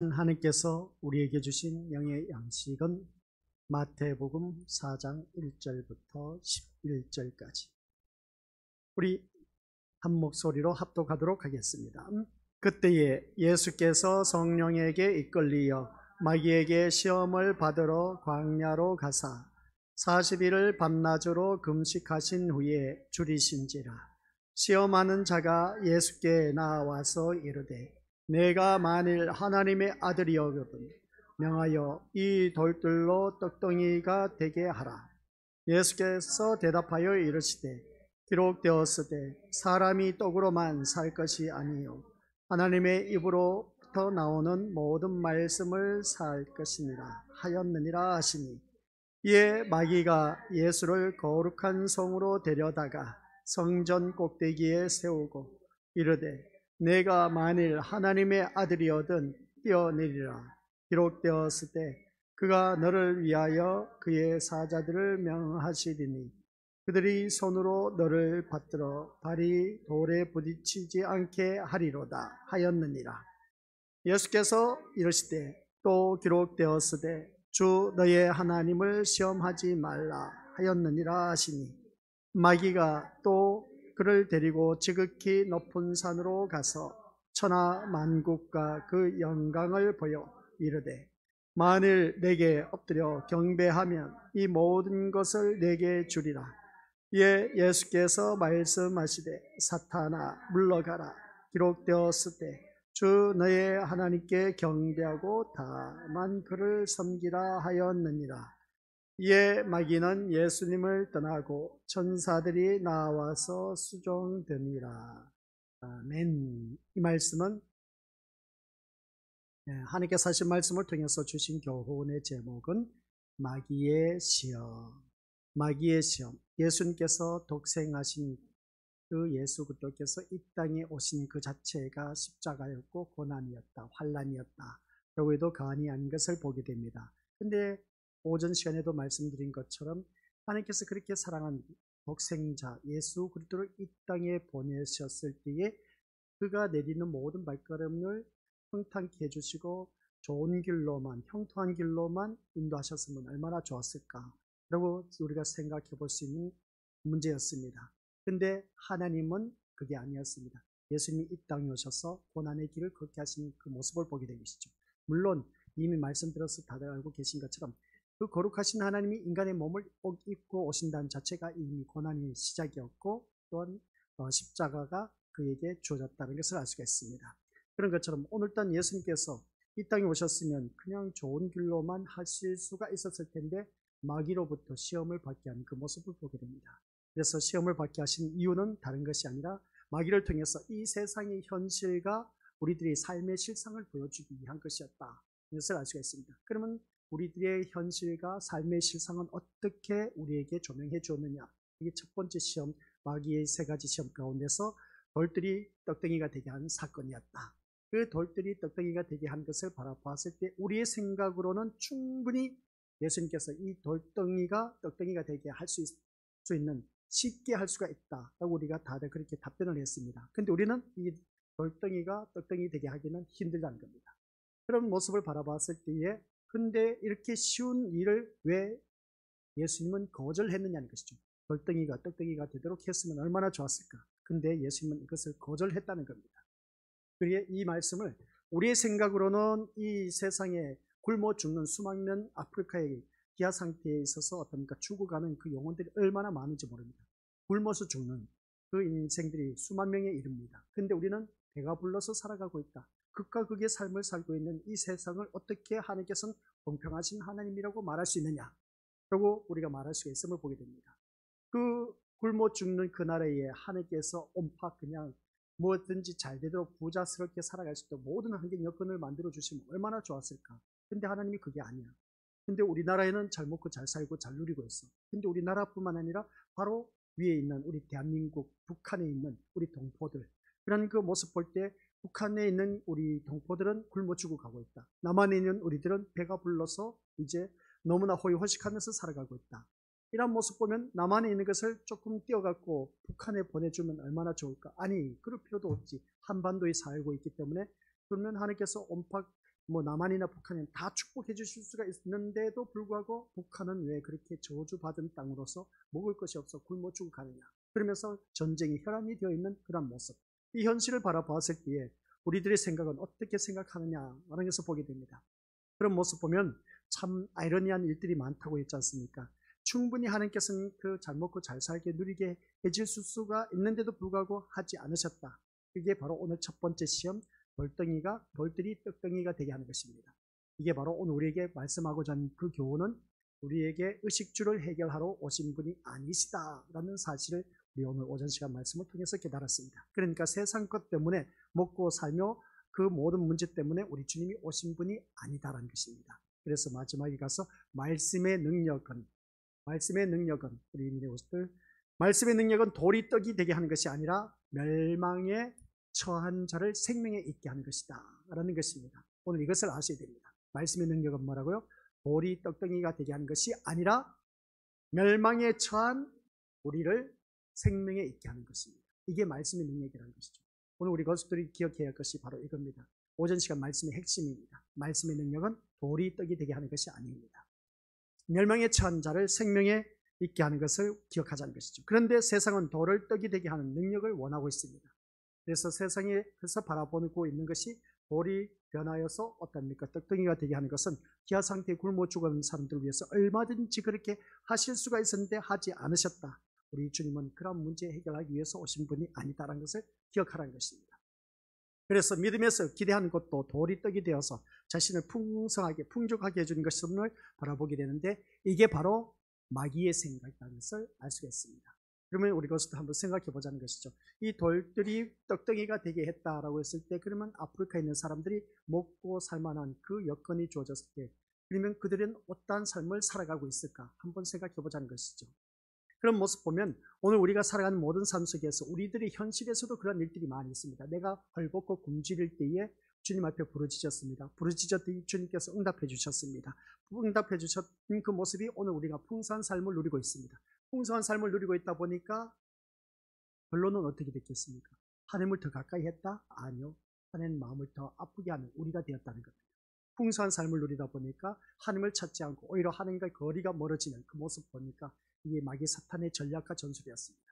하나님께서 우리에게 주신 영의 양식은 마태복음 4장 1절부터 11절까지 우리 한 목소리로 합독하도록 하겠습니다. 그때에 예수께서 성령에게 이끌리어 마귀에게 시험을 받으러 광야로 가사 40일을 밤낮으로 금식하신 후에 줄이신지라. 시험하는 자가 예수께 나와서 이르되 내가 만일 하나님의 아들이거든 명하여 이 돌들로 떡덩이가 되게 하라. 예수께서 대답하여 이르시되 기록되었으되 사람이 떡으로만 살 것이 아니요 하나님의 입으로부터 나오는 모든 말씀을 살 것이니라 하였느니라 하시니, 이에 마귀가 예수를 거룩한 성으로 데려다가 성전 꼭대기에 세우고 이르되 내가 만일 하나님의 아들이거든 뛰어내리라. 기록되었으되 그가 너를 위하여 그의 사자들을 명하시리니 그들이 손으로 너를 받들어 발이 돌에 부딪히지 않게 하리로다 하였느니라. 예수께서 이르시되 또 기록되었으되 주 너의 하나님을 시험하지 말라 하였느니라 하시니, 마귀가 또 그를 데리고 지극히 높은 산으로 가서 천하 만국과 그 영광을 보여 이르되 만일 내게 엎드려 경배하면 이 모든 것을 내게 주리라. 이에 예수께서 말씀하시되 사탄아 물러가라. 기록되었으되 주 너의 하나님께 경배하고 다만 그를 섬기라 하였느니라. 이에 마귀는 예수님을 떠나고 천사들이 나와서 수종되니라. 아멘. 이 말씀은 하나님께서 하신 말씀을 통해서 주신 교훈의 제목은 마귀의 시험. 마귀의 시험. 예수님께서 독생하신 그 예수 그리스도께서 이 땅에 오신 그 자체가 십자가였고 고난이었다, 환난이었다, 결국에도 간이 아닌 것을 보게 됩니다. 근데 오전 시간에도 말씀드린 것처럼 하나님께서 그렇게 사랑한 독생자 예수 그리스도를 이 땅에 보내셨을 때에 그가 내리는 모든 발걸음을 평탄케 해주시고 좋은 길로만, 형통한 길로만 인도하셨으면 얼마나 좋았을까 라고 우리가 생각해 볼 수 있는 문제였습니다. 근데 하나님은 그게 아니었습니다. 예수님이 이 땅에 오셔서 고난의 길을 걷게 하신 그 모습을 보게 되는 것이죠. 물론 이미 말씀드려서 다들 알고 계신 것처럼 그 거룩하신 하나님이 인간의 몸을 입고 오신다는 자체가 이미 고난의 시작이었고, 또한 십자가가 그에게 주어졌다는 것을 알 수가 있습니다. 그런 것처럼 오늘 단 예수님께서 이 땅에 오셨으면 그냥 좋은 길로만 하실 수가 있었을 텐데 마귀로부터 시험을 받게 하는 그 모습을 보게 됩니다. 그래서 시험을 받게 하신 이유는 다른 것이 아니라 마귀를 통해서 이 세상의 현실과 우리들의 삶의 실상을 보여주기 위한 것이었다, 이것을 알 수가 있습니다. 그러면 우리들의 현실과 삶의 실상은 어떻게 우리에게 조명해 주었느냐? 이게 첫 번째 시험, 마귀의 세 가지 시험 가운데서 돌들이 떡덩이가 되게 한 사건이었다. 그 돌들이 떡덩이가 되게 한 것을 바라봤을 때 우리의 생각으로는 충분히 예수님께서 이 돌덩이가 떡덩이가 되게 할 수 있는, 쉽게 할 수가 있다라고 우리가 다들 그렇게 답변을 했습니다. 근데 우리는 이 돌덩이가 떡덩이 되게 하기는 힘들다는 겁니다. 그런 모습을 바라봤을 때에 근데 이렇게 쉬운 일을 왜 예수님은 거절했느냐는 것이죠. 돌덩이가 떡덩이가 되도록 했으면 얼마나 좋았을까. 근데 예수님은 이것을 거절했다는 겁니다. 그리고 이 말씀을 우리의 생각으로는 이 세상에 굶어 죽는 수많은 아프리카의 기아 상태에 있어서 어떻습니까? 죽어가는 그 영혼들이 얼마나 많은지 모릅니다. 굶어서 죽는 그 인생들이 수만 명에 이릅니다. 근데 우리는 배가 불러서 살아가고 있다. 극과 극의 삶을 살고 있는 이 세상을 어떻게 하나님께서는 공평하신 하나님이라고 말할 수 있느냐? 라고 우리가 말할 수가 있음을 보게 됩니다. 그 굶어 죽는 그 나라에 하나님께서 온팍 그냥 무엇든지 잘 되도록 부자스럽게 살아갈 수 있도록 모든 환경 여건을 만들어 주시면 얼마나 좋았을까. 근데 하나님이 그게 아니야. 근데 우리나라에는 잘 먹고 잘 살고 잘 누리고 있어. 근데 우리나라뿐만 아니라 바로 위에 있는 우리 대한민국, 북한에 있는 우리 동포들, 그런 그 모습 볼 때 북한에 있는 우리 동포들은 굶어 죽어가고 있다. 남한에 있는 우리들은 배가 불러서 이제 너무나 호의호식하면서 살아가고 있다. 이런 모습 보면 남한에 있는 것을 조금 띄어갖고 북한에 보내주면 얼마나 좋을까? 아니, 그럴 필요도 없지. 한반도에 살고 있기 때문에. 그러면 하나님께서 온팍 뭐 남한이나 북한은 다 축복해 주실 수가 있는데도 불구하고 북한은 왜 그렇게 저주받은 땅으로서 먹을 것이 없어 굶어 죽어가느냐. 그러면서 전쟁이 혈안이 되어 있는 그런 모습. 이 현실을 바라보았을 때에 우리들의 생각은 어떻게 생각하느냐라는 것을 보게 됩니다. 그런 모습 보면 참 아이러니한 일들이 많다고 했지 않습니까? 충분히 하나님께서는 그 잘 먹고 잘 살게 누리게 해줄 수가 있는데도 불구하고 하지 않으셨다. 그게 바로 오늘 첫 번째 시험, 돌들이 떡덩이가 되게 하는 것입니다. 이게 바로 오늘 우리에게 말씀하고자 하는 그 교훈은 우리에게 의식주를 해결하러 오신 분이 아니시다라는 사실을 우리 오늘 오전 시간 말씀을 통해서 깨달았습니다. 그러니까 세상 것 때문에 먹고 살며 그 모든 문제 때문에 우리 주님이 오신 분이 아니다라는 것입니다. 그래서 마지막에 가서 말씀의 능력은 우리 믿음들 말씀의 능력은 돌이 떡이 되게 하는 것이 아니라 멸망에 처한 자를 생명에 있게 하는 것이다 라는 것입니다. 오늘 이것을 아셔야 됩니다. 말씀의 능력은 뭐라고요? 돌이 떡덩이가 되게 하는 것이 아니라 멸망에 처한 우리를 생명에 있게 하는 것입니다. 이게 말씀의 능력이라는 것이죠. 오늘 우리 것들이 기억해야 할 것이 바로 이겁니다. 오전 시간 말씀의 핵심입니다. 말씀의 능력은 돌이 떡이 되게 하는 것이 아닙니다. 멸망에 처한 자를 생명에 있게 하는 것을 기억하자는 것이죠. 그런데 세상은 돌을 떡이 되게 하는 능력을 원하고 있습니다. 그래서 세상에서 바라보고 있는 것이 돌이 변하여서 어떻습니까? 떡덩이가 되게 하는 것은 기아 상태에 굶어 죽은 사람들을 위해서 얼마든지 그렇게 하실 수가 있었는데 하지 않으셨다. 우리 주님은 그런 문제 해결하기 위해서 오신 분이 아니다라는 것을 기억하라는 것입니다. 그래서 믿음에서 기대하는 것도 돌이 떡이 되어서 자신을 풍성하게 풍족하게 해주는 것을 바라보게 되는데 이게 바로 마귀의 생각이라는 것을 알 수가 있습니다. 그러면 우리 그것도 한번 생각해 보자는 것이죠. 이 돌들이 떡덩이가 되게 했다라고 했을 때 그러면 아프리카에 있는 사람들이 먹고 살만한 그 여건이 주어졌을 때 그러면 그들은 어떠한 삶을 살아가고 있을까 한번 생각해 보자는 것이죠. 그런 모습 보면 오늘 우리가 살아가는 모든 삶 속에서 우리들의 현실에서도 그런 일들이 많이 있습니다. 내가 헐벗고 굶주릴 때에 주님 앞에 부르짖었습니다. 부르짖었더니 주님께서 응답해 주셨습니다. 응답해 주셨던 그 모습이 오늘 우리가 풍성한 삶을 누리고 있습니다. 풍성한 삶을 누리고 있다 보니까 결론은 어떻게 됐겠습니까? 하나님을 더 가까이 했다? 아니요. 하나님 마음을 더 아프게 하는 우리가 되었다는 겁니다. 풍성한 삶을 누리다 보니까 하나님을 찾지 않고 오히려 하나님과 거리가 멀어지는 그 모습 보니까 이게 마귀 사탄의 전략과 전술이었습니다.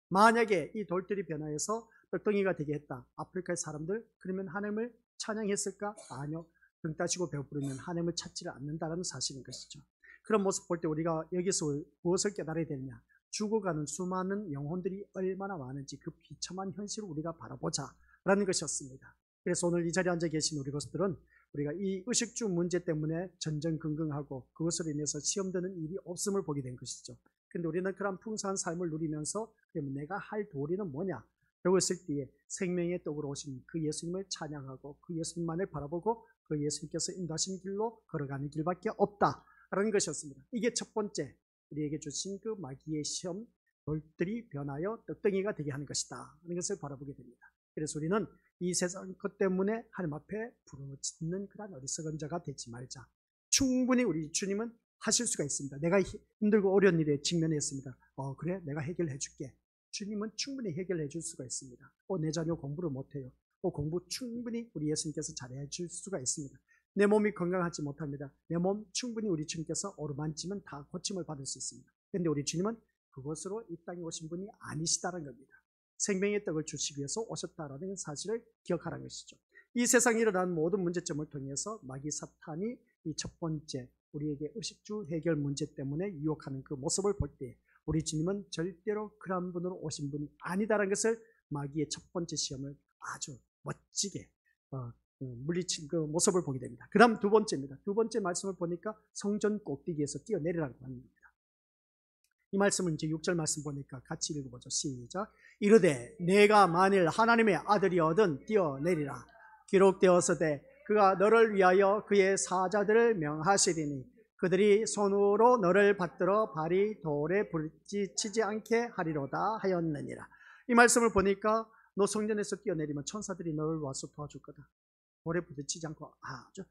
만약에 이 돌들이 변화해서 떡덩이가 되게 했다. 아프리카의 사람들 그러면 하나님을 찬양했을까? 아니요. 등 따시고 배부르면 하나님을 찾지를 않는다는 사실인 것이죠. 그런 모습 볼 때 우리가 여기서 무엇을 깨달아야 되느냐? 죽어가는 수많은 영혼들이 얼마나 많은지 그 비참한 현실을 우리가 바라보자라는 것이었습니다. 그래서 오늘 이 자리에 앉아 계신 우리 것들은 우리가 이 의식주 문제 때문에 전전긍긍하고 그것으로 인해서 시험되는 일이 없음을 보게 된 것이죠. 그런데 우리는 그런 풍성한 삶을 누리면서 그러면 내가 할 도리는 뭐냐? 라고 했을 때에 생명의 떡으로 오신 그 예수님을 찬양하고 그 예수님만을 바라보고 그 예수님께서 인도하신 길로 걸어가는 길밖에 없다라는 것이었습니다. 이게 첫 번째 우리에게 주신 그 마귀의 시험, 돌들이 변하여 떡덩이가 되게 하는 것이다 하는 것을 바라보게 됩니다. 그래서 우리는 이 세상 것 때문에 하나님 앞에 부르짖는 그런 어리석은 자가 되지 말자. 충분히 우리 주님은 하실 수가 있습니다. 내가 힘들고 어려운 일에 직면했습니다. 그래? 내가 해결해 줄게. 주님은 충분히 해결해 줄 수가 있습니다. 내 자녀 공부를 못해요. 공부 충분히 우리 예수님께서 잘해 줄 수가 있습니다. 내 몸이 건강하지 못합니다. 내 몸 충분히 우리 주님께서 어루만지면 다 고침을 받을 수 있습니다. 그런데 우리 주님은 그것으로 이 땅에 오신 분이 아니시다는 겁니다. 생명의 떡을 주시기 위해서 오셨다라는 사실을 기억하라는 것이죠. 이 세상에 일어난 모든 문제점을 통해서 마귀 사탄이 이 첫 번째 우리에게 의식주 해결 문제 때문에 유혹하는 그 모습을 볼 때 우리 주님은 절대로 그런 분으로 오신 분이 아니다라는 것을 마귀의 첫 번째 시험을 아주 멋지게 물리친 그 모습을 보게 됩니다. 그 다음 두 번째입니다. 두 번째 말씀을 보니까 성전 꼭대기에서 뛰어내리라고 합니다. 이 말씀은 이제 6절 말씀 보니까 같이 읽어보죠. 시작. 이르되 내가 만일 하나님의 아들이어든 뛰어내리라. 기록되었으되 그가 너를 위하여 그의 사자들을 명하시리니 그들이 손으로 너를 받들어 발이 돌에 부딪히지 않게 하리로다 하였느니라. 이 말씀을 보니까 너 성전에서 뛰어내리면 천사들이 너를 와서 도와줄 거다. 돌에 부딪히지 않고 아주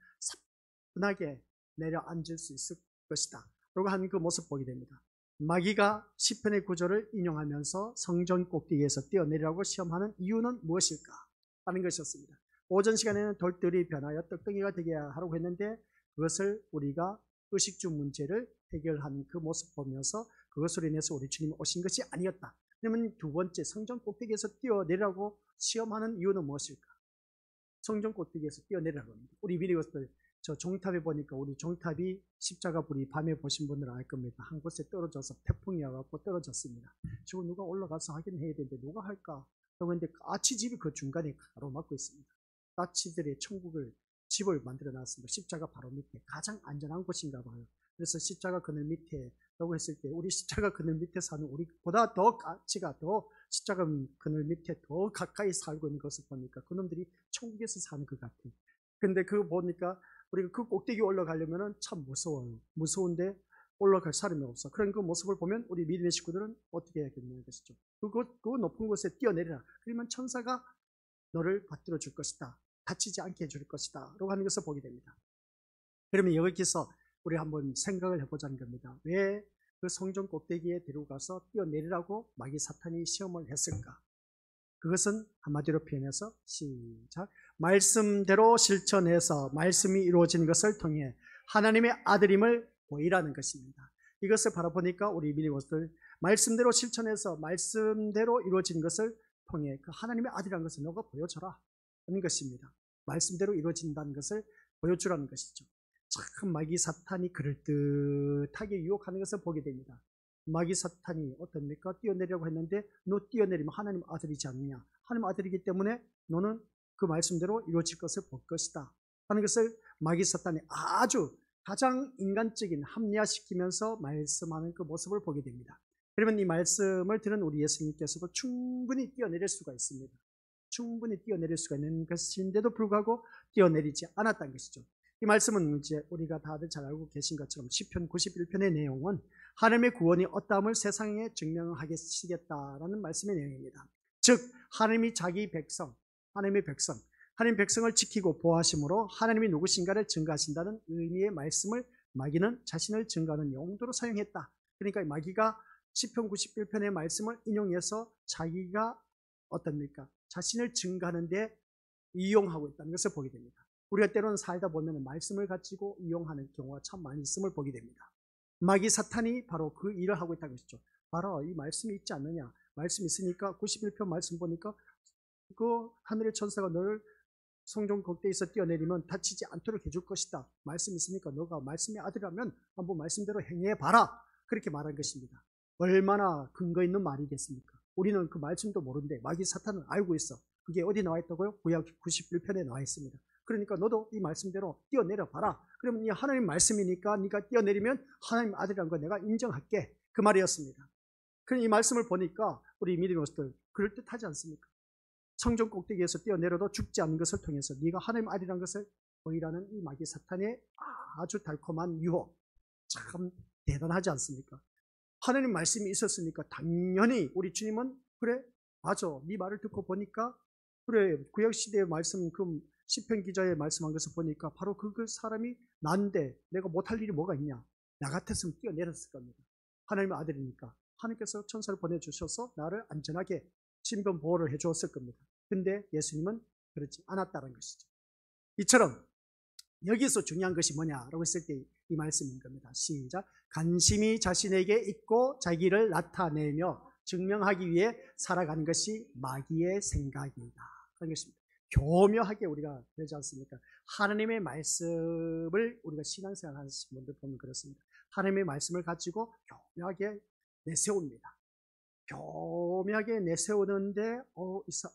사뿐하게 내려앉을 수 있을 것이다. 라고 하는 그 모습 보게 됩니다. 마귀가 시편의 구절을 인용하면서 성전 꼭대기에서 뛰어내리라고 시험하는 이유는 무엇일까 하는 것이었습니다. 오전 시간에는 돌들이 변하여 떡덩이가 되게 하라고 했는데 그것을 우리가 의식주 문제를 해결한 그 모습 보면서 그것으로 인해서 우리 주님이 오신 것이 아니었다. 그러면 두 번째 성전 꼭대기에서 뛰어내리라고 시험하는 이유는 무엇일까? 성전 꼭대기에서 뛰어내리라고 합니다. 우리 미리 것들 저 종탑에 보니까 우리 종탑이 십자가 불이 밤에 보신 분들은 알 겁니다. 한 곳에 떨어져서 태풍이 와갖고 떨어졌습니다. 저거 누가 올라가서 하긴 해야 되는데 누가 할까? 그런데 까치집이 그 중간에 가로막고 있습니다. 까치들의 천국을 집을 만들어 놨습니다. 십자가 바로 밑에 가장 안전한 곳인가 봐요. 그래서 십자가 그늘 밑에 라고 했을 때 우리 십자가 그늘 밑에 사는 우리보다 더 까치가 더 십자가 그늘 밑에 더 가까이 살고 있는 것을 보니까 그놈들이 천국에서 사는 것 같아요. 근데 그거 보니까 우리가 그 꼭대기 올라가려면 참 무서워요. 무서운데 올라갈 사람이 없어. 그런 그 모습을 보면 우리 믿음의 식구들은 어떻게 해야겠냐는 것이죠. 그 높은 곳에 뛰어내리라. 그러면 천사가 너를 받들어 줄 것이다. 다치지 않게 해줄 것이다. 라고 하는 것을 보게 됩니다. 그러면 여기서 우리 한번 생각을 해보자는 겁니다. 왜 그 성전 꼭대기에 데려가서 뛰어내리라고 마귀 사탄이 시험을 했을까? 그것은 한마디로 표현해서 시작. 말씀대로 실천해서 말씀이 이루어진 것을 통해 하나님의 아들임을 보이라는 것입니다. 이것을 바라보니까 우리 믿음들 말씀대로 실천해서 말씀대로 이루어진 것을 통해 그 하나님의 아들이라는 것을 너가 보여줘라 하는 것입니다. 말씀대로 이루어진다는 것을 보여주라는 것이죠. 참 마귀 사탄이 그럴듯하게 유혹하는 것을 보게 됩니다. 마귀 사탄이 어떻습니까? 뛰어내려고 했는데 너 뛰어내리면 하나님 아들이지 않느냐? 하나님 아들이기 때문에 너는 그 말씀대로 이루어질 것을 볼 것이다 하는 것을 마귀 사탄이 아주 가장 인간적인 합리화시키면서 말씀하는 그 모습을 보게 됩니다. 그러면 이 말씀을 들은 우리 예수님께서도 충분히 뛰어내릴 수가 있습니다. 충분히 뛰어내릴 수가 있는 것인데도 불구하고 뛰어내리지 않았다는 것이죠. 이 말씀은 이제 우리가 다들 잘 알고 계신 것처럼 시편 91편의 내용은 하나님의 구원이 어떠함을 세상에 증명하시겠다라는 말씀의 내용입니다. 즉 하나님이 자기 백성, 하나님의 백성을 지키고 보호하심으로 하나님이 누구신가를 증거하신다는 의미의 말씀을 마귀는 자신을 증거하는 용도로 사용했다. 그러니까 마귀가 시편 91편의 말씀을 인용해서 자기가 어떻습니까? 자신을 증거하는 데 이용하고 있다는 것을 보게 됩니다. 우리가 때로는 살다 보면 말씀을 가지고 이용하는 경우가 참 많이 있음을 보게 됩니다. 마귀 사탄이 바로 그 일을 하고 있다는 것이죠. 바로 이 말씀이 있지 않느냐. 말씀이 있으니까 91편 말씀 보니까 그 하늘의 천사가 너를 성전 꼭대기에서 뛰어내리면 다치지 않도록 해줄 것이다. 말씀이 있으니까 너가 말씀의 아들이라면 한번 말씀대로 행해봐라. 그렇게 말한 것입니다. 얼마나 근거 있는 말이겠습니까? 우리는 그 말씀도 모르는데 마귀 사탄은 알고 있어. 그게 어디 나와 있다고요? 구약 91편에 나와 있습니다. 그러니까 너도 이 말씀대로 뛰어내려 봐라. 그러면 이 하나님 말씀이니까 네가 뛰어내리면 하나님 아들이라는 거 내가 인정할게. 그 말이었습니다. 그럼 이 말씀을 보니까 우리 믿음의 것들 그럴듯하지 않습니까? 성전 꼭대기에서 뛰어내려도 죽지 않는 것을 통해서 네가 하나님 아들이라는 것을 보이라는 이 마귀 사탄의 아주 달콤한 유혹. 참 대단하지 않습니까? 하나님 말씀이 있었으니까 당연히 우리 주님은 그래 맞아 네 말을 듣고 보니까 그래 구약시대의 말씀 그 시편 기자의 말씀한 것을 보니까 바로 그 사람이 난데 내가 못할 일이 뭐가 있냐. 나 같았으면 뛰어내렸을 겁니다. 하나님의 아들이니까 하나님께서 천사를 보내주셔서 나를 안전하게 신변 보호를 해주었을 겁니다. 근데 예수님은 그렇지 않았다는 것이죠. 이처럼 여기서 중요한 것이 뭐냐라고 했을 때 이 말씀인 겁니다. 시작. 관심이 자신에게 있고 자기를 나타내며 증명하기 위해 살아가는 것이 마귀의 생각이다. 그런 것입니다. 교묘하게 우리가 되지 않습니까? 하나님의 말씀을 우리가 신앙생활 하시는 분들 보면 그렇습니다. 하나님의 말씀을 가지고 교묘하게 내세웁니다. 교묘하게 내세우는데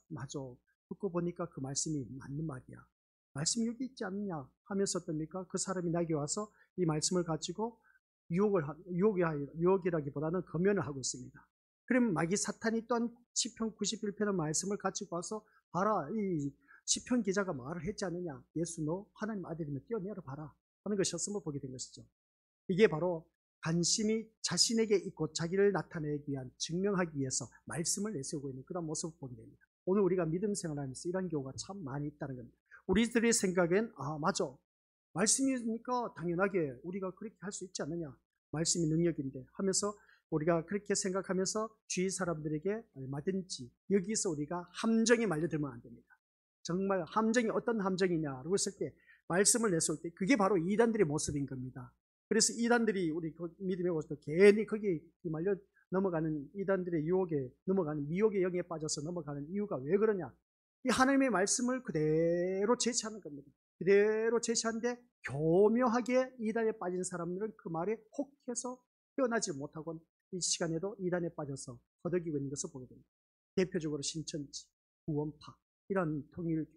맞아. 듣고 보니까 그 말씀이 맞는 말이야. 말씀이 여기 있지 않느냐 하면서 어떻습니까? 그 사람이 나에게 와서 이 말씀을 가지고 유혹이라기보다는 검연을 하고 있습니다. 그러면 마귀 사탄이 또한 시편 91편의 말씀을 가지고 와서 봐라 이 시편 기자가 말을 했지 않느냐. 예수 너 하나님 아들이면 뛰어내려 봐라 하는 것이었음을 보게 된 것이죠. 이게 바로 관심이 자신에게 있고 자기를 나타내기 위한 증명하기 위해서 말씀을 내세우고 있는 그런 모습을 보게 됩니다. 오늘 우리가 믿음 생활하면서 이런 경우가 참 많이 있다는 겁니다. 우리들의 생각엔 맞아 말씀이니까 당연하게 우리가 그렇게 할 수 있지 않느냐. 말씀이 능력인데 하면서 우리가 그렇게 생각하면서 주위 사람들에게 얼마든지 여기서 우리가 함정에 말려들면 안 됩니다. 정말 함정이 어떤 함정이냐라고 했을 때 말씀을 내세울 때 그게 바로 이단들의 모습인 겁니다. 그래서 이단들이 우리 믿음의 모습도 괜히 거기에 말려 넘어가는 이단들의 유혹에 넘어가는 미혹의 영에 빠져서 넘어가는 이유가 왜 그러냐? 이 하나님의 말씀을 그대로 제시하는 겁니다. 그대로 제시하는데 교묘하게 이단에 빠진 사람들은 그 말에 혹해서 헤어나지 못하고 이 시간에도 이단에 빠져서 허덕이고 있는 것을 보게 됩니다. 대표적으로 신천지, 구원파, 이런 통일교,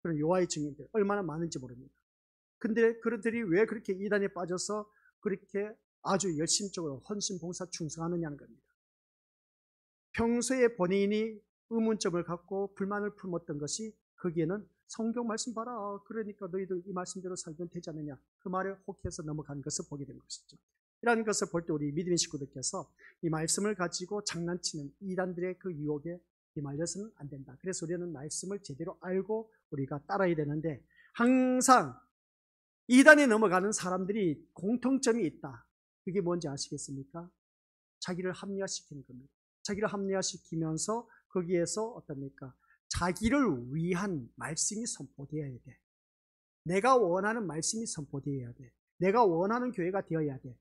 그런 요하의 증인들 얼마나 많은지 모릅니다. 근데 그들이 왜 그렇게 이단에 빠져서 그렇게 아주 열심적으로 헌신, 봉사, 충성하느냐는 겁니다. 평소에 본인이 의문점을 갖고 불만을 품었던 것이 거기에는 성경 말씀 봐라. 그러니까 너희들 이 말씀대로 살면 되지 않느냐. 그 말에 혹해서 넘어간 것을 보게 된 것이죠. 이러한 것을 볼 때 우리 믿음의 식구들께서 이 말씀을 가지고 장난치는 이단들의 그 유혹에 휘말려서는 안 된다. 그래서 우리는 말씀을 제대로 알고 우리가 따라야 되는데 항상 이단에 넘어가는 사람들이 공통점이 있다. 그게 뭔지 아시겠습니까? 자기를 합리화시키는 겁니다. 자기를 합리화시키면서 거기에서 어떻습니까? 자기를 위한 말씀이 선포되어야 돼. 내가 원하는 말씀이 선포되어야 돼. 내가 원하는 교회가 되어야 돼.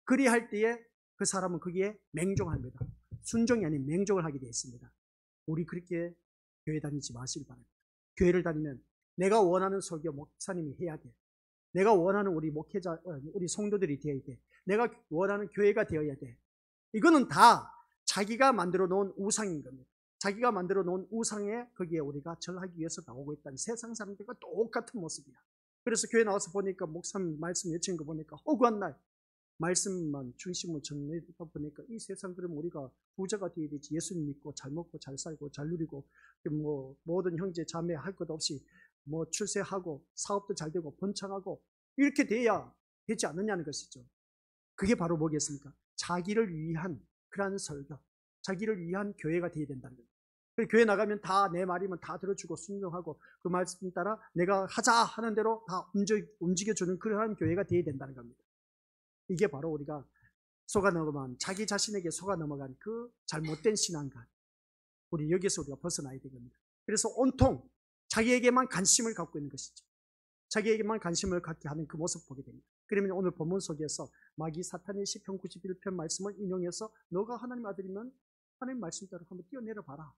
그리할 때에 그 사람은 거기에 맹종합니다. 순종이 아닌 맹종을 하게 되어 있습니다. 우리 그렇게 교회 다니지 마시기 바랍니다. 교회를 다니면 내가 원하는 설교 목사님이 해야 돼. 내가 원하는 우리 목회자, 우리 성도들이 되어야 돼. 내가 원하는 교회가 되어야 돼. 이거는 다 자기가 만들어 놓은 우상인 겁니다. 자기가 만들어 놓은 우상에 거기에 우리가 절하기 위해서 나오고 있다는 세상 사람들과 똑같은 모습이야. 그래서 교회 나와서 보니까 목사님 말씀 외치는 거 보니까 허구한 날 말씀만 중심으로 전해다 보니까 이 세상 그러면 우리가 부자가 되어야 되지. 예수님 믿고 잘 먹고 잘 살고 잘 누리고 뭐 모든 형제 자매 할 것 없이 뭐 출세하고 사업도 잘 되고 번창하고 이렇게 돼야 되지 않느냐는 것이죠. 그게 바로 뭐겠습니까? 자기를 위한 그러한 설교, 자기를 위한 교회가 되어야 된다는 거예요. 교회 나가면 다 내 말이면 다 들어주고 순종하고 그 말씀 따라 내가 하자 하는 대로 다 움직여주는 그러한 교회가 되어야 된다는 겁니다. 이게 바로 우리가 속아 넘어간 자기 자신에게 속아 넘어간 그 잘못된 신앙관, 우리 여기서 우리가 벗어나야 되겁니다. 그래서 온통 자기에게만 관심을 갖고 있는 것이죠. 자기에게만 관심을 갖게 하는 그 모습을 보게 됩니다. 그러면 오늘 본문 속에서 마귀 사탄의 시편 91편 말씀을 인용해서 너가 하나님 아들이면 하나님 말씀대로 한번 뛰어내려 봐라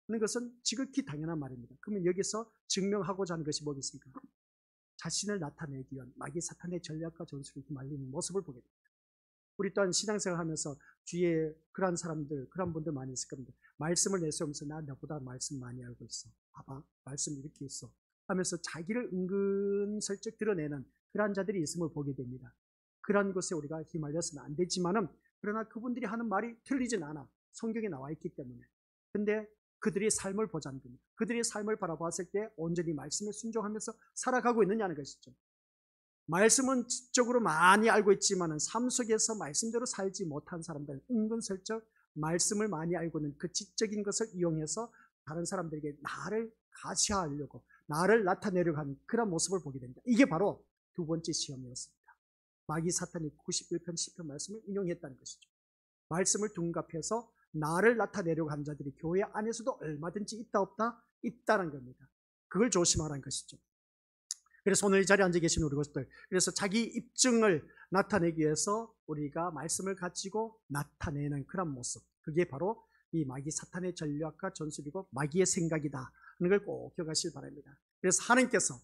하는 것은 지극히 당연한 말입니다. 그러면 여기서 증명하고자 하는 것이 뭐겠습니까? 자신을 나타내기 위한 마귀 사탄의 전략과 전술을 휘말리는 모습을 보게 됩니다. 우리 또한 신앙생활 하면서 주위에 그런 사람들, 그런 분들 많이 있을 겁니다. 말씀을 내세우면서 나보다 말씀 많이 알고 있어. 봐봐, 말씀 이렇게 있어. 하면서 자기를 은근슬쩍 드러내는 그러한 자들이 있음을 보게 됩니다. 그런 것에 우리가 휘말려서는 안 되지만은 그러나 그분들이 하는 말이 틀리진 않아. 성경에 나와 있기 때문에. 근데 그들의 삶을 보자는 겁니다. 그들의 삶을 바라봤을 때 온전히 말씀에 순종하면서 살아가고 있느냐는 것이죠. 말씀은 지적으로 많이 알고 있지만 삶 속에서 말씀대로 살지 못한 사람들은 은근슬쩍 말씀을 많이 알고 있는 그 지적인 것을 이용해서 다른 사람들에게 나를 가시하려고 나를 나타내려고 하는 그런 모습을 보게 됩니다. 이게 바로 두 번째 시험이었습니다. 마귀 사탄이 91편 10편 말씀을 인용했다는 것이죠. 말씀을 둔갑해서 나를 나타내려고 하는 자들이 교회 안에서도 얼마든지 있다 없다? 있다는 겁니다. 그걸 조심하라는 것이죠. 그래서 오늘 이 자리에 앉아 계신 우리 것들, 그래서 자기 입증을 나타내기 위해서 우리가 말씀을 가지고 나타내는 그런 모습, 그게 바로 이 마귀 사탄의 전략과 전술이고 마귀의 생각이다 하는 걸 꼭 기억하시길 바랍니다. 그래서 하나님께서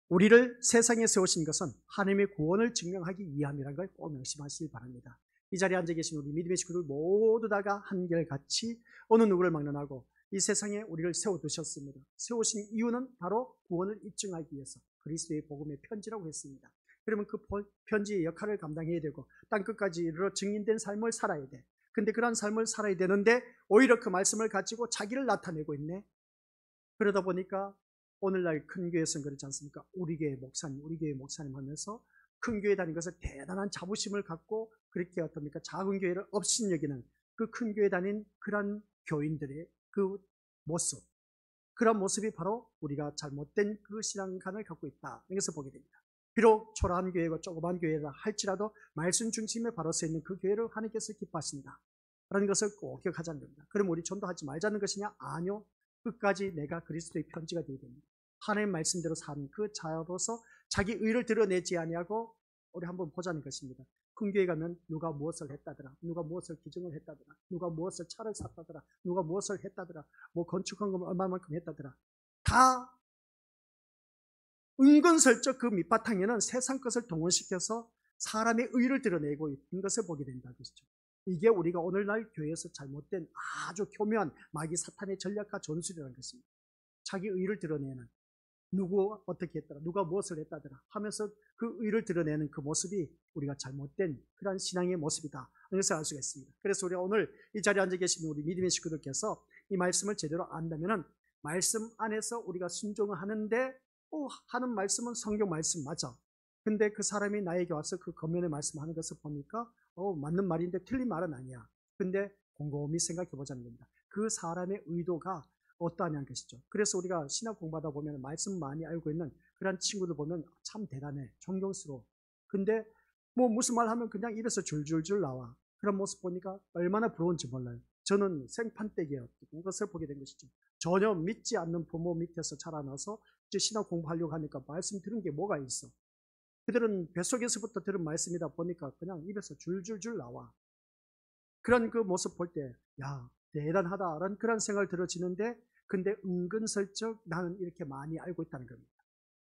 우리를 세상에 세우신 것은 하나님의 구원을 증명하기 위함이라는 걸 꼭 명심하시길 바랍니다. 이 자리에 앉아 계신 우리 믿음의 식구들 모두 다가 한결같이 어느 누구를 막론하고 이 세상에 우리를 세워두셨습니다. 세우신 이유는 바로 구원을 입증하기 위해서 그리스도의 복음의 편지라고 했습니다. 그러면 그 편지의 역할을 감당해야 되고 땅끝까지 이르러 증인된 삶을 살아야 돼. 근데 그런 삶을 살아야 되는데 오히려 그 말씀을 가지고 자기를 나타내고 있네. 그러다 보니까 오늘날 큰 교회에서는 그렇지 않습니까? 우리 교회 목사님 하면서 큰 교회 다니는 것을 대단한 자부심을 갖고 그렇게 어떻습니까? 작은 교회를 업신여기는 그 큰 교회 다닌 그런 교인들의 그 모습, 그런 모습이 바로 우리가 잘못된 그 신앙관을 갖고 있다. 이것을 보게 됩니다. 비록 초라한 교회가 조그만 교회라 할지라도 말씀 중심에 바로 서 있는 그 교회를 하나님께서 기뻐하신다. 라는 것을 꼭 기억하자는 겁니다. 그럼 우리 전도하지 말자는 것이냐? 아니요. 끝까지 내가 그리스도의 편지가 되어야 됩니다. 하나님 말씀대로 산 그 자로서 자기 의를 드러내지 아니하고 우리 한번 보자는 것입니다. 큰 교회 가면 누가 무엇을 했다더라, 누가 무엇을 기증을 했다더라, 누가 무엇을 차를 샀다더라, 누가 무엇을 했다더라, 뭐 건축한 거 얼마만큼 했다더라. 다 은근슬쩍 그 밑바탕에는 세상 것을 동원시켜서 사람의 의를 드러내고 있는 것을 보게 된다는 것이죠. 이게 우리가 오늘날 교회에서 잘못된 아주 교묘한 마귀 사탄의 전략과 전술이라는 것입니다. 자기 의를 드러내는, 누구 어떻게 했더라, 누가 무엇을 했다더라 하면서 그 의를 드러내는 그 모습이 우리가 잘못된 그러한 신앙의 모습이다 하는 것을 알 수가 있습니다. 그래서 우리가 오늘 이 자리에 앉아 계신 우리 믿음의 식구들께서 이 말씀을 제대로 안다면 말씀 안에서 우리가 순종을 하는데 하는 말씀은 성경 말씀 맞아. 근데 그 사람이 나에게 와서 그 겉면의 말씀하는 것을 보니까 맞는 말인데 틀린 말은 아니야. 근데 곰곰이 생각해 보자는 겁니다. 그 사람의 의도가 어떠하냐는 것이죠. 그래서 우리가 신학 공부하다 보면 말씀 많이 알고 있는 그런 친구들 보면 참 대단해, 존경스러워. 근데 뭐 무슨 말 하면 그냥 입에서 줄줄줄 나와. 그런 모습 보니까 얼마나 부러운지 몰라요. 저는 생판때기였던 것을 보게 된 것이죠. 전혀 믿지 않는 부모 밑에서 자라나서 이제 신학 공부하려고 하니까 말씀 들은 게 뭐가 있어. 그들은 뱃속에서부터 들은 말씀이다 보니까 그냥 입에서 줄줄줄 나와. 그런 그 모습 볼 때, 야, 대단하다라는 그런 생각을 들어지는데, 근데 은근슬쩍 나는 이렇게 많이 알고 있다는 겁니다.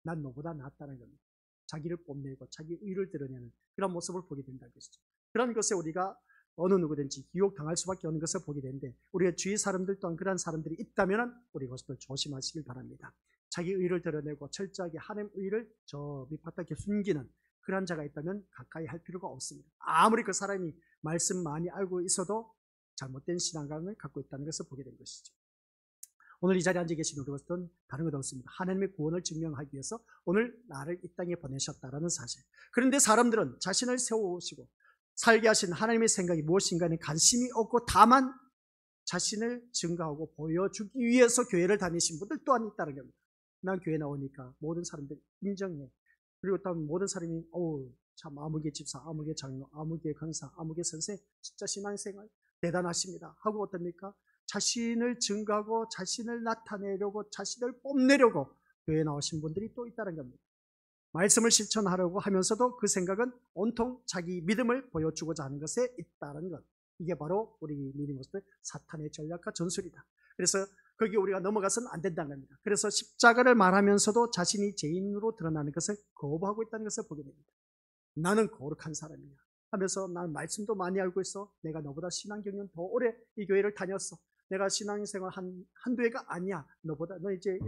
난 너보다 낫다는 겁니다. 자기를 뽐내고 자기 의를 드러내는 그런 모습을 보게 된다는 것이죠. 그런 것에 우리가 어느 누구든지 유혹당할 수밖에 없는 것을 보게 되는데, 우리가 주위 사람들 또한 그런 사람들이 있다면 우리 그것을 조심하시길 바랍니다. 자기 의를 드러내고 철저하게 하나님 의를 저 밑바닥에 숨기는 그런 자가 있다면 가까이 할 필요가 없습니다. 아무리 그 사람이 말씀 많이 알고 있어도 잘못된 신앙관을 갖고 있다는 것을 보게 된 것이죠. 오늘 이 자리에 앉아 계신 우리 것은 다른 것 없습니다. 하나님의 구원을 증명하기 위해서 오늘 나를 이 땅에 보내셨다라는 사실. 그런데 사람들은 자신을 세우시고 살게 하신 하나님의 생각이 무엇인가에 관심이 없고 다만 자신을 증거하고 보여주기 위해서 교회를 다니신 분들 또한 있다는 겁니다. 난 교회 나오니까 모든 사람들이 인정해. 그리고 또 모든 사람이 참 아무개 집사, 아무개 장로, 아무개 강사, 아무개 선생 진짜 신앙생활 대단하십니다 하고 어떻습니까? 자신을 증거하고 자신을 나타내려고 자신을 뽐내려고 교회에 나오신 분들이 또 있다는 겁니다. 말씀을 실천하려고 하면서도 그 생각은 온통 자기 믿음을 보여주고자 하는 것에 있다는 것. 이게 바로 우리 믿음으로서의 사탄의 전략과 전술이다. 그래서 거기에 우리가 넘어가서는 안 된다는 겁니다. 그래서 십자가를 말하면서도 자신이 죄인으로 드러나는 것을 거부하고 있다는 것을 보게 됩니다. 나는 거룩한 사람이야 하면서 난 말씀도 많이 알고 있어. 내가 너보다 신앙 경륜 더 오래 이 교회를 다녔어. 내가 신앙생활 한두 해가 아니야. 너 이제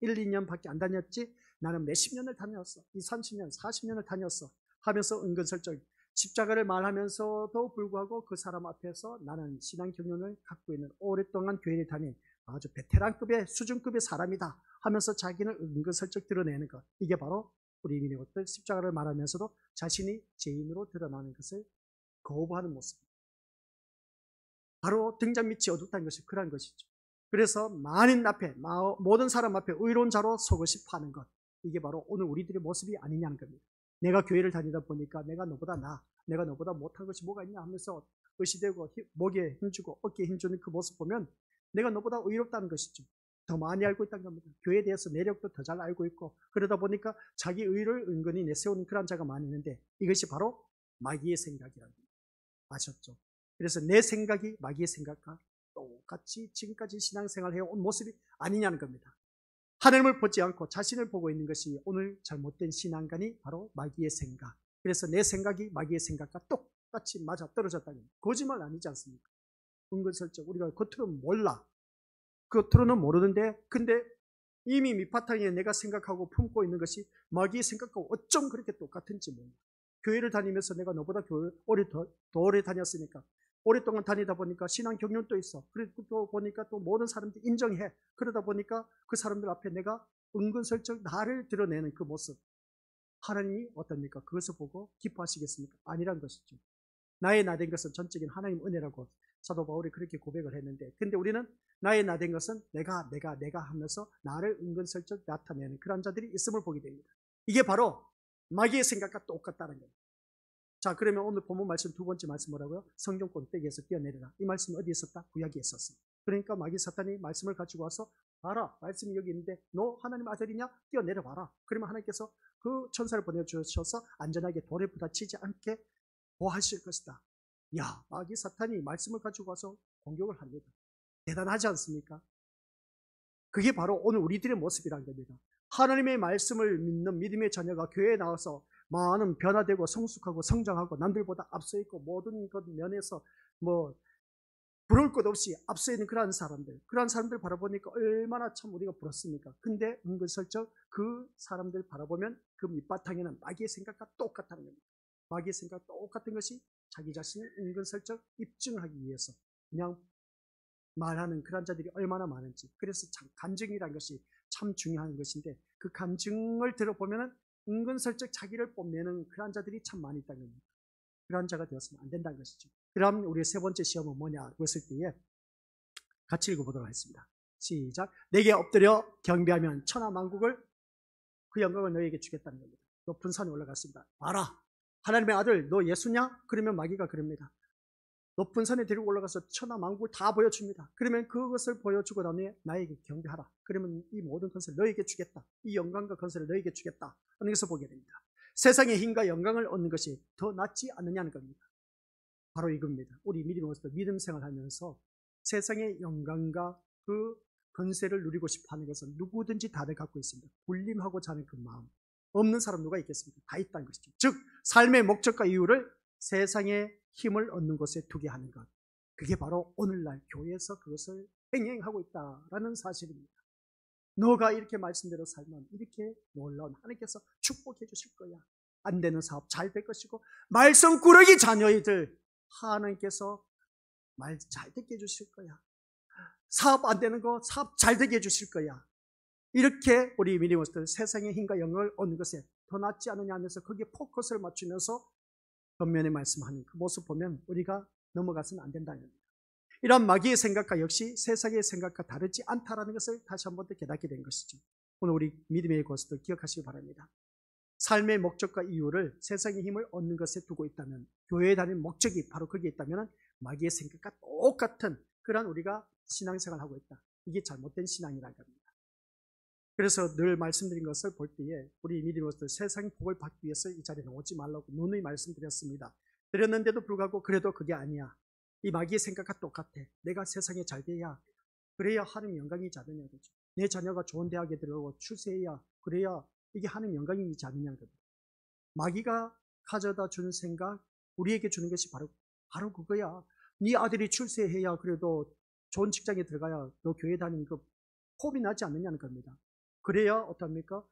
1, 2년밖에 안 다녔지? 나는 몇십 년을 다녔어. 20, 30년, 40년을 다녔어. 하면서 은근슬쩍 십자가를 말하면서도 불구하고 그 사람 앞에서 나는 신앙 경륜을 갖고 있는 오랫동안 교회를 다닌 아주 베테랑급의 수준급의 사람이다 하면서 자기는 은근슬쩍 드러내는 것. 이게 바로 우리 믿음의 것들 십자가를 말하면서도 자신이 죄인으로 드러나는 것을 거부하는 모습. 바로 등잔 밑이 어둡다는 것이 그런 것이죠. 그래서 만인 앞에 모든 사람 앞에 의로운 자로 속옷이 파는 것. 이게 바로 오늘 우리들의 모습이 아니냐는 겁니다. 내가 교회를 다니다 보니까 내가 너보다 내가 너보다 못한 것이 뭐가 있냐 하면서 의시되고 목에 힘주고 어깨에 힘주는 그 모습 보면 내가 너보다 의롭다는 것이죠. 더 많이 알고 있다는 겁니다. 교회에 대해서 내력도 더 잘 알고 있고 그러다 보니까 자기 의를 은근히 내세우는 그런 자가 많이 있는데 이것이 바로 마귀의 생각이라는 겁니다. 아셨죠? 그래서 내 생각이 마귀의 생각과 똑같이 지금까지 신앙생활을 해온 모습이 아니냐는 겁니다. 하나님을 보지 않고 자신을 보고 있는 것이 오늘 잘못된 신앙관이 바로 마귀의 생각. 그래서 내 생각이 마귀의 생각과 똑같이 맞아 떨어졌다는 겁니다. 거짓말 아니지 않습니까? 은근슬쩍 우리가 겉으로는 몰라. 겉으로는 모르는데 근데 이미 밑바탕에 내가 생각하고 품고 있는 것이 마귀의 생각과 어쩜 그렇게 똑같은지 몰라. 교회를 다니면서 내가 너보다 더 오래 다녔으니까 오랫동안 다니다 보니까 신앙 경륜도 있어. 그리고 또 보니까 또 모든 사람들이 인정해. 그러다 보니까 그 사람들 앞에 내가 은근슬쩍 나를 드러내는 그 모습. 하나님이 어떻습니까? 그것을 보고 기뻐하시겠습니까? 아니란 것이죠. 나의 나된 것은 전적인 하나님 은혜라고 사도 바울이 그렇게 고백을 했는데 근데 우리는 나의 나된 것은 내가 하면서 나를 은근슬쩍 나타내는 그런 자들이 있음을 보게 됩니다. 이게 바로 마귀의 생각과 똑같다는 거예요. 자, 그러면 오늘 본문 말씀 두 번째 말씀 뭐라고요? 성경 꼭대기에서 뛰어내려라. 이 말씀이 어디에 있었다? 구약에 있었어. 그러니까 마귀 사탄이 말씀을 가지고 와서 봐라, 말씀이 여기 있는데 너 하나님 아들이냐? 뛰어내려봐라. 그러면 하나님께서 그 천사를 보내주셔서 안전하게 돌에 부딪히지 않게 보호하실 것이다. 야, 마귀 사탄이 말씀을 가지고 와서 공격을 합니다. 대단하지 않습니까? 그게 바로 오늘 우리들의 모습이란 겁니다. 하나님의 말씀을 믿는 믿음의 자녀가 교회에 나와서 많은 변화되고 성숙하고 성장하고 남들보다 앞서 있고 모든 것 면에서 부러울 것 없이 앞서 있는 그러한 사람들 바라보니까 얼마나 참 우리가 부럽습니까? 근데 은근슬쩍 그 사람들 바라보면 그 밑바탕에는 마귀의 생각과 똑같다는 겁니다. 마귀의 생각과 똑같은 것이 자기 자신을 은근슬쩍 입증하기 위해서 그냥 말하는 그런 자들이 얼마나 많은지. 그래서 참 간증이라는 것이 참 중요한 것인데 그 간증을 들어보면 은근슬쩍 자기를 뽐내는 그런 자들이 참 많이 있다는 겁니다. 그런 자가 되었으면 안 된다는 것이죠. 그럼 우리의 세 번째 시험은 뭐냐 그랬을 때에 같이 읽어보도록 하겠습니다. 시작. 내게 엎드려 경배하면 천하 만국을 그 영광을 너에게 주겠다는 겁니다. 높은 산에 올라갔습니다. 봐라, 하나님의 아들 너 예수냐? 그러면 마귀가 그럽니다. 높은 산에 데리고 올라가서 천하 만국을 다 보여줍니다. 그러면 그것을 보여주고 나면 나에게 경배하라. 그러면 이 모든 것을 너에게 주겠다. 이 영광과 건설을 너에게 주겠다 하는 것을 보게 됩니다. 세상의 힘과 영광을 얻는 것이 더 낫지 않느냐는 겁니다. 바로 이겁니다. 우리 믿음 생활하면서 세상의 영광과 그 건세를 누리고 싶어하는 것은 누구든지 다들 갖고 있습니다. 군림하고자 하는 그 마음. 없는 사람 누가 있겠습니까? 다 있다는 것이죠. 즉 삶의 목적과 이유를 세상의 힘을 얻는 것에 두게 하는 것. 그게 바로 오늘날 교회에서 그것을 행행하고 있다라는 사실입니다. 너가 이렇게 말씀대로 살면 이렇게 놀라운 하나님께서 축복해 주실 거야. 안 되는 사업 잘 될 것이고 말썽 꾸러기 자녀이들 하나님께서 말 잘 듣게 해주실 거야. 사업 안 되는 거 사업 잘 되게 해주실 거야. 이렇게 우리 믿음으로서 세상의 힘과 영광을 얻는 것에 더 낫지 않느냐 하면서 거기에 포커스를 맞추면서 겉면에 말씀하는 그 모습 보면 우리가 넘어가서는 안 된다는 겁니다. 이런 마귀의 생각과 역시 세상의 생각과 다르지 않다라는 것을 다시 한 번 더 깨닫게 된 것이죠. 오늘 우리 믿음의 것을 기억하시기 바랍니다. 삶의 목적과 이유를 세상의 힘을 얻는 것에 두고 있다면, 교회에 다니는 목적이 바로 거기에 있다면 마귀의 생각과 똑같은 그런 우리가 신앙생활을 하고 있다. 이게 잘못된 신앙이라는 겁니다. 그래서 늘 말씀드린 것을 볼 때에 우리 믿음으로서 세상 복을 받기 위해서 이 자리에 오지 말라고 누누이 말씀드렸습니다. 드렸는데도 불구하고 그래도 그게 아니야. 이 마귀의 생각과 똑같아. 내가 세상에 잘 돼야, 그래야 하나님 영광이지 않느냐 그죠. 내 자녀가 좋은 대학에 들어가고 출세해야, 그래야 이게 하나님 영광이지 않느냐 그죠. 마귀가 가져다 주는 생각, 우리에게 주는 것이 바로 그거야. 네 아들이 출세해야, 그래도 좋은 직장에 들어가야 너 교회 다니는 그 폼이 나지 않느냐는 겁니다. 그래야 어떻습니까?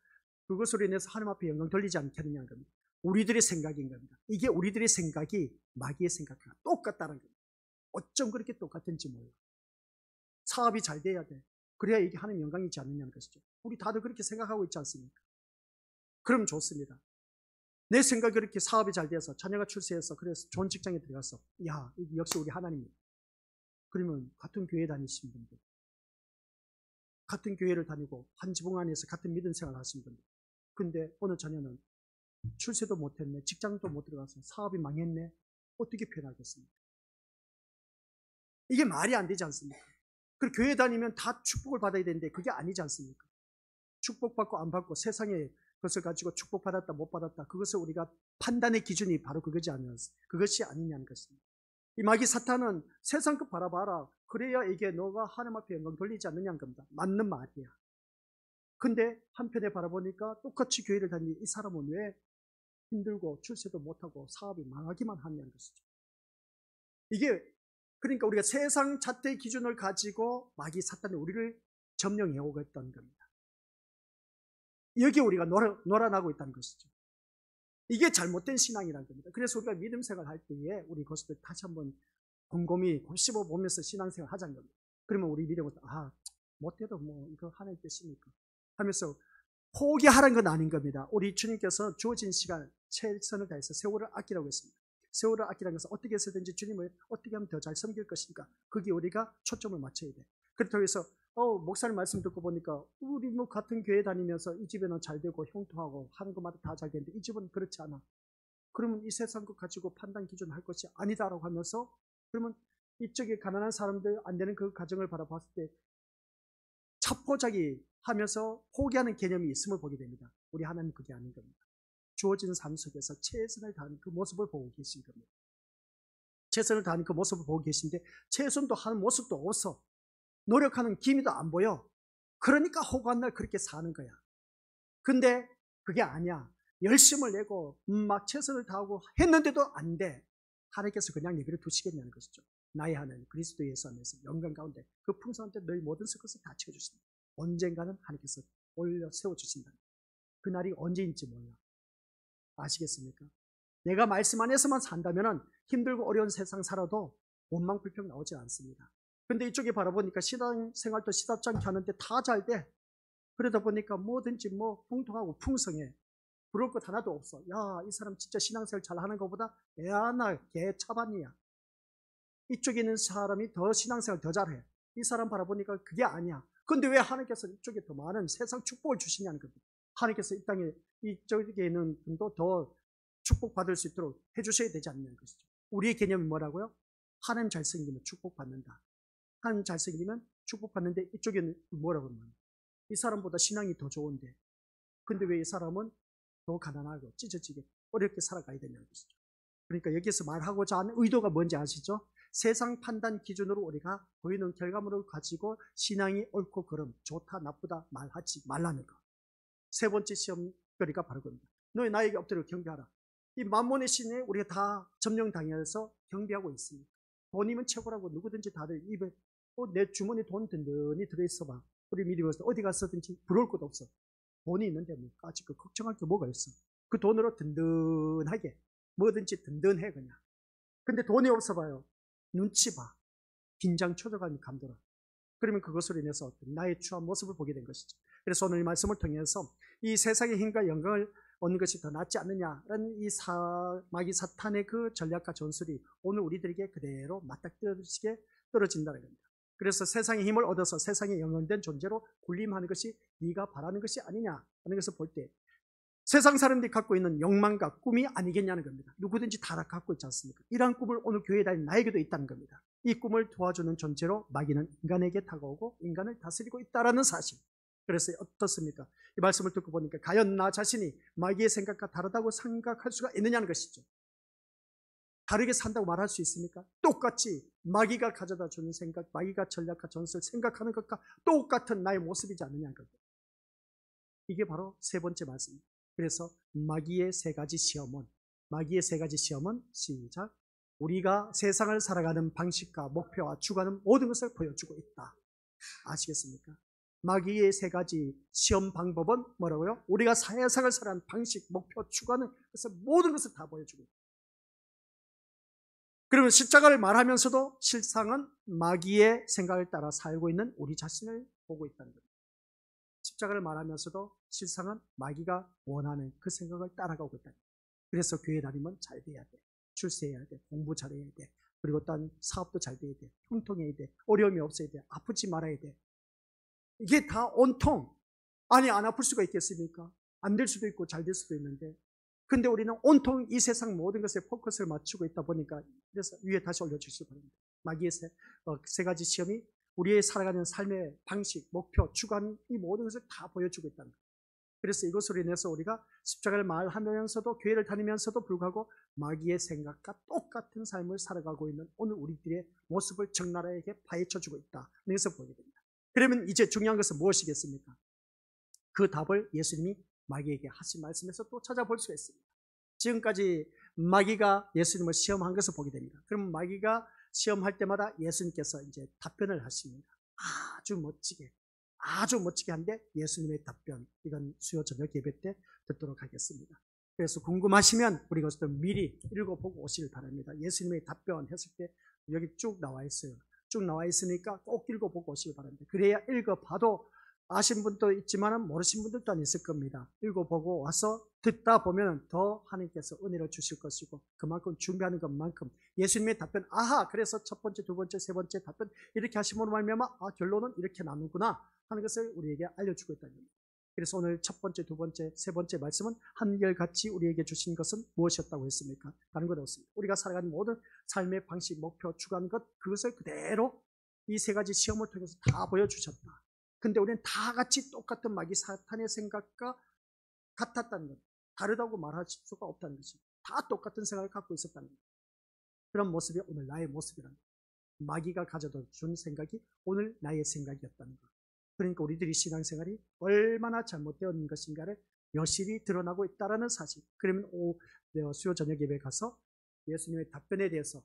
그것으로 인해서 하나님 앞에 영광 돌리지 않겠느냐는 겁니다. 우리들의 생각인 겁니다. 이게 우리들의 생각이 마귀의 생각과 똑같다는 겁니다. 어쩜 그렇게 똑같은지 몰라. 사업이 잘 돼야 돼. 그래야 이게 하나님 영광이지 않느냐는 것이죠. 우리 다들 그렇게 생각하고 있지 않습니까? 그럼 좋습니다. 내 생각이 그렇게 사업이 잘 돼서 자녀가 출세해서 그래서 좋은 직장에 들어가서 야, 역시 우리 하나님이야. 그러면 같은 교회 다니신 분들, 같은 교회를 다니고 한 지붕 안에서 같은 믿음 생활을 하신 분들, 근데 어느 자녀는 출세도 못했네, 직장도 못 들어가서 사업이 망했네, 어떻게 표현하겠습니까? 이게 말이 안 되지 않습니까? 그리고 교회 다니면 다 축복을 받아야 되는데 그게 아니지 않습니까? 축복받고 안 받고 세상에 그것을 가지고 축복받았다 못 받았다, 그것을 우리가 판단의 기준이 바로 그것이 아니냐는 것입니다. 이 마귀 사탄은 세상 것 바라봐라, 그래야 이게 너가 하나님 앞에 영광 돌리지 않느냐는 겁니다. 맞는 말이야. 근데 한편에 바라보니까 똑같이 교회를 다니는 이 사람은 왜 힘들고 출세도 못하고 사업이 망하기만 하냐는 것이죠. 이게 그러니까 우리가 세상 잣대의 기준을 가지고 마귀 사탄이 우리를 점령해 오고 있다는 겁니다. 여기 우리가 놀아나고 있다는 것이죠. 이게 잘못된 신앙이라는 겁니다. 그래서 우리가 믿음 생활 할 때에 우리 그것을 다시 한번 곰곰이 곱씹어 보면서 신앙생활 하자는 겁니다. 그러면 우리 믿음은 못해도 뭐 이거 하나님 뜻이니까 하면서 포기하라는 건 아닌 겁니다. 우리 주님께서 주어진 시간 최선을 다해서 세월을 아끼라고 했습니다. 세월을 아끼라는 것은 어떻게 해서든지 주님을 어떻게 하면 더 잘 섬길 것인가, 거기에 우리가 초점을 맞춰야 돼. 그렇다고 해서 목사님 말씀 듣고 보니까 우리 뭐 같은 교회 다니면서 이 집에는 잘 되고 형통하고 하는 것마다 다 잘 되는데 이 집은 그렇지 않아. 그러면 이 세상 것 가지고 판단 기준 할 것이 아니다라고 하면서, 그러면 이쪽에 가난한 사람들 안 되는 그 가정을 바라봤을 때 자포자기 하면서 포기하는 개념이 있음을 보게 됩니다. 우리 하나님 그게 아닌 겁니다. 주어진 삶 속에서 최선을 다하는 그 모습을 보고 계신 겁니다. 최선을 다하는 그 모습을 보고 계신데 최선도 하는 모습도 없어. 노력하는 기미도 안 보여. 그러니까 허구한 날 그렇게 사는 거야. 근데 그게 아니야. 열심을 내고 막 최선을 다하고 했는데도 안 돼. 하나님께서 그냥 얘기를 두시겠냐는 것이죠. 나의 하나님 그리스도 예수 안에서 영광 가운데 그 풍성한 때 너희 모든 것을 다 채워주신다. 언젠가는 하나님께서 올려 세워주신다. 그날이 언제인지 몰라. 아시겠습니까? 내가 말씀 안에서만 산다면 힘들고 어려운 세상 살아도 원망 불평 나오지 않습니다. 근데 이쪽에 바라보니까 신앙생활도 시답지 않게 하는데 다 잘 돼. 그러다 보니까 뭐든지 뭐 풍성하고 풍성해. 부러울 것 하나도 없어. 야, 이 사람 진짜 신앙생활 잘 하는 것보다 애나 개 차반이야. 이쪽에 있는 사람이 더 신앙생활 더 잘해. 이 사람 바라보니까 그게 아니야. 근데 왜 하나님께서 이쪽에 더 많은 세상 축복을 주시냐는 겁니다. 하나님께서 이 땅에 이쪽에 있는 분도 더 축복받을 수 있도록 해주셔야 되지 않냐는 것이죠. 우리의 개념이 뭐라고요? 하나님 잘생기면 축복받는다. 하나님 잘생기면 축복받는데 이쪽에는 뭐라고 하면 이 사람보다 신앙이 더 좋은데 근데 왜 이 사람은 더 가난하고 찢어지게 어렵게 살아가야 되냐는 것이죠. 그러니까 여기서 말하고자 하는 의도가 뭔지 아시죠? 세상 판단 기준으로 우리가 보이는 결과물을 가지고 신앙이 옳고 그름, 좋다 나쁘다 말하지 말라는 것. 세 번째 시험거리가 바로 그겁니다. 너희 나에게 엎드려 경배하라. 이 만몬의 신에 우리가 다 점령당해서 경배하고 있습니다. 돈이면 최고라고 누구든지 다들 입에 내 주머니 돈 든든히 들어있어봐. 우리 미리 봤을 때 어디 갔었든지 부러울 것도 없어. 돈이 있는데 뭐 까짓 거 걱정할 게 뭐가 있어. 그 돈으로 든든하게 뭐든지 든든해 그냥. 근데 돈이 없어 봐요. 눈치 봐. 긴장 초조감이 감돌아. 그러면 그것으로 인해서 나의 추한 모습을 보게 된 것이죠. 그래서 오늘 이 말씀을 통해서 이 세상의 힘과 영광을 얻는 것이 더 낫지 않느냐라는 이 마귀 사탄의 그 전략과 전술이 오늘 우리들에게 그대로 맞닥뜨리게 떨어진다는 겁니다. 그래서 세상의 힘을 얻어서 세상에 영원된 존재로 군림하는 것이 네가 바라는 것이 아니냐 하는 것을 볼 때 세상 사람들이 갖고 있는 욕망과 꿈이 아니겠냐는 겁니다. 누구든지 다 갖고 있지 않습니까? 이러한 꿈을 오늘 교회에 다니는 나에게도 있다는 겁니다. 이 꿈을 도와주는 존재로 마귀는 인간에게 다가오고 인간을 다스리고 있다는 사실. 그래서 어떻습니까? 이 말씀을 듣고 보니까 과연 나 자신이 마귀의 생각과 다르다고 생각할 수가 있느냐는 것이죠. 다르게 산다고 말할 수 있습니까? 똑같이 마귀가 가져다 주는 생각, 마귀가 전략과 전술 생각하는 것과 똑같은 나의 모습이지 않느냐는 겁니다. 이게 바로 세 번째 말씀입니다. 그래서 마귀의 세 가지 시험은 시작. 우리가 세상을 살아가는 방식과 목표와 주관은 모든 것을 보여주고 있다. 아시겠습니까? 마귀의 세 가지 시험 방법은 뭐라고요? 우리가 세상을 살아가는 방식, 목표, 주관은 그래서 모든 것을 다 보여주고 있다. 그러면 십자가를 말하면서도 실상은 마귀의 생각을 따라 살고 있는 우리 자신을 보고 있다는 겁니다. 십자가를 말하면서도 실상은 마귀가 원하는 그 생각을 따라가고 있다. 그래서 교회 다니면 잘 돼야 돼. 출세해야 돼. 공부 잘해야 돼. 그리고 또 사업도 잘 돼야 돼. 형통해야 돼. 어려움이 없어야 돼. 아프지 말아야 돼. 이게 다 온통. 아니 안 아플 수가 있겠습니까? 안 될 수도 있고 잘 될 수도 있는데 근데 우리는 온통 이 세상 모든 것에 포커스를 맞추고 있다 보니까 그래서 위에 다시 올려주시기 바랍니다. 마귀의 세 가지 시험이 우리의 살아가는 삶의 방식, 목표, 주관 이 모든 것을 다 보여주고 있다는 거예요. 그래서 이것으로 인해서 우리가 십자가를 말하면서도 교회를 다니면서도 불구하고 마귀의 생각과 똑같은 삶을 살아가고 있는 오늘 우리들의 모습을 적나라하게 파헤쳐주고 있다. 그래서 보게 됩니다. 그러면 이제 중요한 것은 무엇이겠습니까? 그 답을 예수님이 마귀에게 하신 말씀에서 또 찾아볼 수가 있습니다. 지금까지 마귀가 예수님을 시험한 것을 보게 됩니다. 그럼 마귀가 시험할 때마다 예수님께서 이제 답변을 하십니다. 아주 멋지게 한데 예수님의 답변, 이건 수요 저녁 예배 때 듣도록 하겠습니다. 그래서 궁금하시면 우리가 미리 읽어보고 오시길 바랍니다. 예수님의 답변 했을 때 여기 쭉 나와 있어요. 쭉 나와 있으니까 꼭 읽어보고 오시길 바랍니다. 그래야 읽어봐도 아신 분도 있지만 모르신 분들도 있을 겁니다. 읽어보고 와서 듣다 보면 더 하나님께서 은혜를 주실 것이고 그만큼 준비하는 것만큼 예수님의 답변 그래서 첫 번째, 두 번째, 세 번째 답변 이렇게 하심으로 말미암아 결론은 이렇게 나누구나 하는 것을 우리에게 알려주고 있다는 겁니다. 그래서 오늘 첫 번째, 두 번째, 세 번째 말씀은 한결같이 우리에게 주신 것은 무엇이었다고 했습니까? 다른 것 없습니다. 우리가 살아가는 모든 삶의 방식, 목표, 주관 그것을 그대로 이 세 가지 시험을 통해서 다 보여주셨다. 근데 우리는 다 같이 똑같은 마귀 사탄의 생각과 같았다는 것, 다르다고 말할 수가 없다는 것입니다. 다 똑같은 생각을 갖고 있었다는 것. 그런 모습이 오늘 나의 모습이라는 것. 마귀가 가져다 준 생각이 오늘 나의 생각이었다는 것. 그러니까 우리들이 신앙생활이 얼마나 잘못되었는 것인가를 여실히 드러나고 있다는 사실. 그러면 수요 저녁 예배에 가서 예수님의 답변에 대해서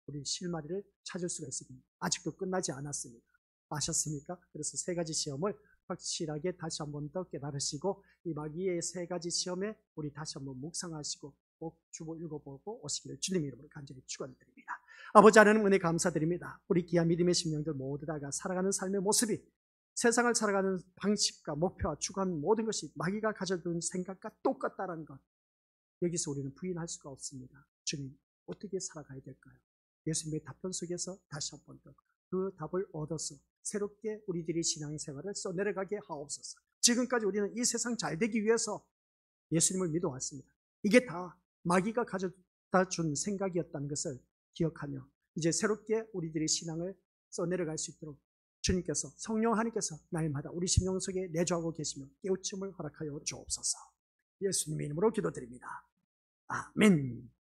우리 실마리를 찾을 수가 있습니다. 아직도 끝나지 않았습니다. 아셨습니까? 그래서 세 가지 시험을 확실하게 다시 한 번 더 깨달으시고 이 마귀의 세 가지 시험에 우리 다시 한번 묵상하시고 꼭 주보 읽어보고 오시기를 주님 이름으로 간절히 축원드립니다. 아버지 하나님 은혜 감사드립니다. 우리 귀한 믿음의 심령들 모두 다가 살아가는 삶의 모습이 세상을 살아가는 방식과 목표와 추구하는 모든 것이 마귀가 가져둔 생각과 똑같다는 것, 여기서 우리는 부인할 수가 없습니다. 주님, 어떻게 살아가야 될까요? 예수님의 답변 속에서 다시 한 번 더 그 답을 얻어서 새롭게 우리들의 신앙생활을 써내려가게 하옵소서. 지금까지 우리는 이 세상 잘 되기 위해서 예수님을 믿어왔습니다. 이게 다 마귀가 가져다 준 생각이었다는 것을 기억하며 이제 새롭게 우리들의 신앙을 써내려갈 수 있도록 주님께서, 성령 하나님께서 날마다 우리 심령 속에 내주하고 계시며 깨우침을 허락하여 주옵소서. 예수님의 이름으로 기도드립니다. 아멘.